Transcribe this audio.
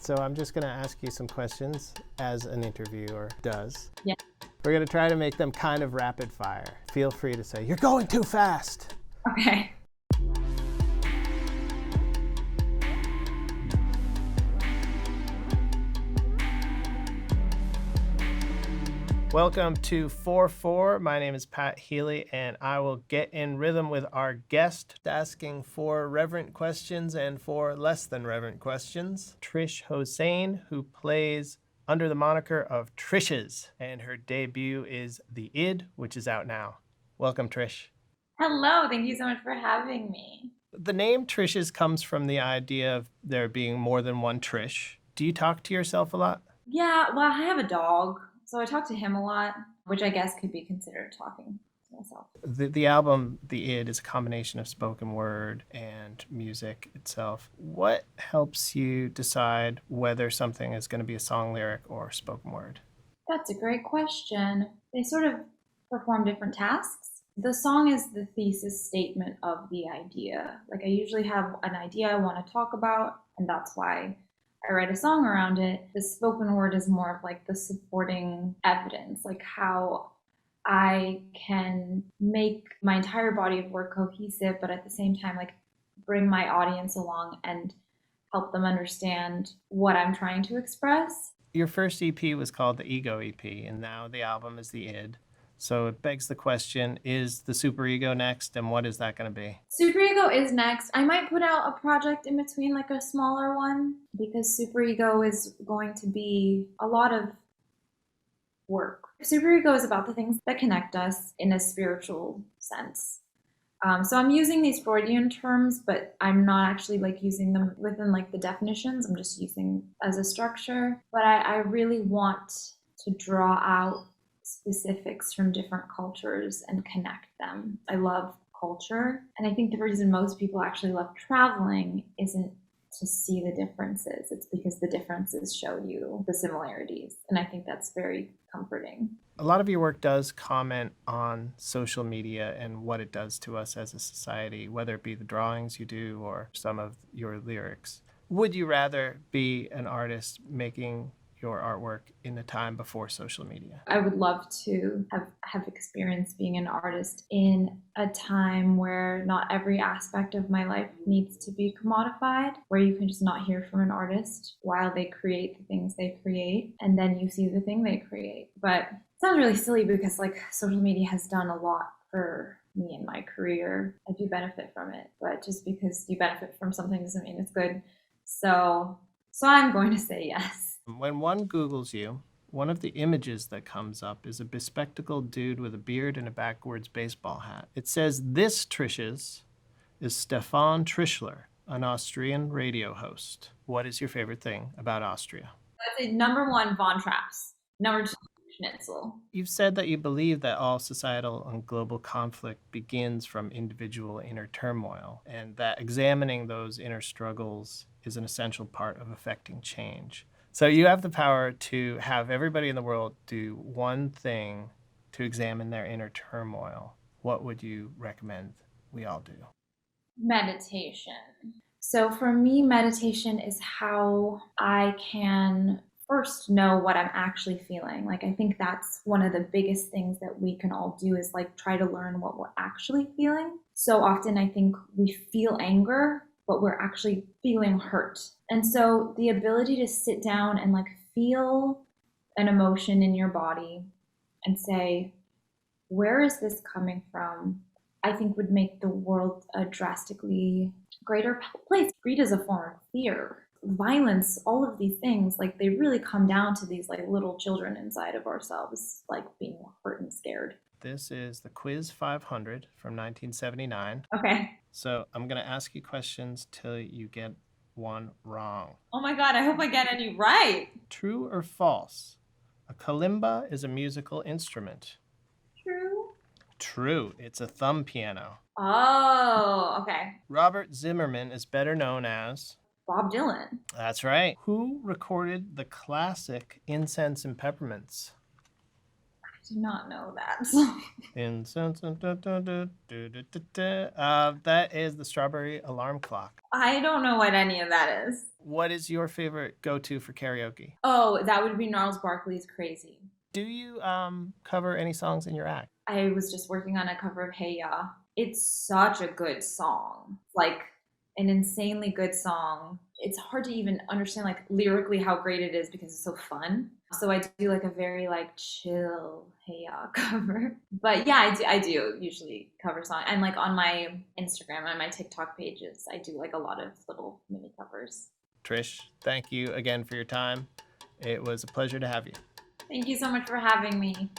So I'm just going to ask you some questions as an interviewer does. Yeah. We're going to try to make them kind of rapid fire. Feel free to say, "You're going too fast." Okay. Welcome to 4-4. My name is Pat Healy, and I will get in rhythm with our guest, asking 4 reverent questions and 4 less than reverent questions. Trish Hossain, who plays under the moniker of Trishes, and her debut is The Id, which is out now. Welcome, Trish. Hello. Thank you so much for having me. The name Trishes comes from the idea of there being more than one Trish. Do you talk to yourself a lot? Yeah, well, I have a dog, so I talk to him a lot, which I guess could be considered talking to myself. The album, The Id, is a combination of spoken word and music itself. What helps you decide whether something is going to be a song lyric or spoken word? That's a great question. They sort of perform different tasks. The song is the thesis statement of the idea. Like, I usually have an idea I want to talk about, and that's why I write a song around it. The spoken word is more of like the supporting evidence, like how I can make my entire body of work cohesive, but at the same time, like bring my audience along and help them understand what I'm trying to express. Your first EP was called the Ego EP, and now the album is The Id. So it begs the question, is the Superego next, and what is that going to be? Superego is next. I might put out a project in between, like a smaller one, because Superego is going to be a lot of work. Superego is about the things that connect us in a spiritual sense. So I'm using these Freudian terms, but I'm not actually like using them within like the definitions. I'm just using as a structure. But I really want to draw out specifics from different cultures and connect them. I love culture. And I think the reason most people actually love traveling isn't to see the differences. It's because the differences show you the similarities. And I think that's very comforting. A lot of your work does comment on social media and what it does to us as a society, whether it be the drawings you do or some of your lyrics. Would you rather be an artist making your artwork in the time before social media? I would love to have experience being an artist in a time where not every aspect of my life needs to be commodified, where you can just not hear from an artist while they create the things they create, and then you see the thing they create. But it sounds really silly because like social media has done a lot for me in my career. I do benefit from it, but just because you benefit from something doesn't mean it's good. So I'm going to say yes. When one Googles you, one of the images that comes up is a bespectacled dude with a beard and a backwards baseball hat. It says, "This Trishes is Stefan Trischler, an Austrian radio host." What is your favorite thing about Austria? I'd say number 1, Von Traps. Number 2, Schnitzel. You've said that you believe that all societal and global conflict begins from individual inner turmoil, and that examining those inner struggles is an essential part of affecting change. So you have the power to have everybody in the world do one thing to examine their inner turmoil. What would you recommend we all do? Meditation. So for me, meditation is how I can first know what I'm actually feeling. Like, I think that's one of the biggest things that we can all do is like try to learn what we're actually feeling. So often I think we feel anger, but we're actually feeling hurt. And so the ability to sit down and like feel an emotion in your body and say, where is this coming from? I think would make the world a drastically greater place. Greed is a form of fear. Violence, all of these things, like they really come down to these like little children inside of ourselves, like being hurt and scared. This is the Quiz 500 from 1979. Okay. So I'm going to ask you questions till you get one wrong. Oh my God, I hope I get any right. True or false? A kalimba is a musical instrument. True. True. It's a thumb piano. Oh, okay. Robert Zimmerman is better known as Bob Dylan. That's right. Who recorded the classic Incense and Peppermints? do not know that song. That is the Strawberry Alarm Clock. I don't know what any of that is. What is your favorite go-to for karaoke? Oh, that would be Gnarls Barkley's Crazy. Do you cover any songs in your act? I was just working on a cover of Hey Ya. It's such a good song. Like an insanely good song. It's hard to even understand like lyrically how great it is because it's so fun. So I do like a very like chill Hey Ya cover. But yeah, I do usually cover song. And like on my Instagram and my TikTok pages, I do like a lot of little mini covers. Trish, thank you again for your time. It was a pleasure to have you. Thank you so much for having me.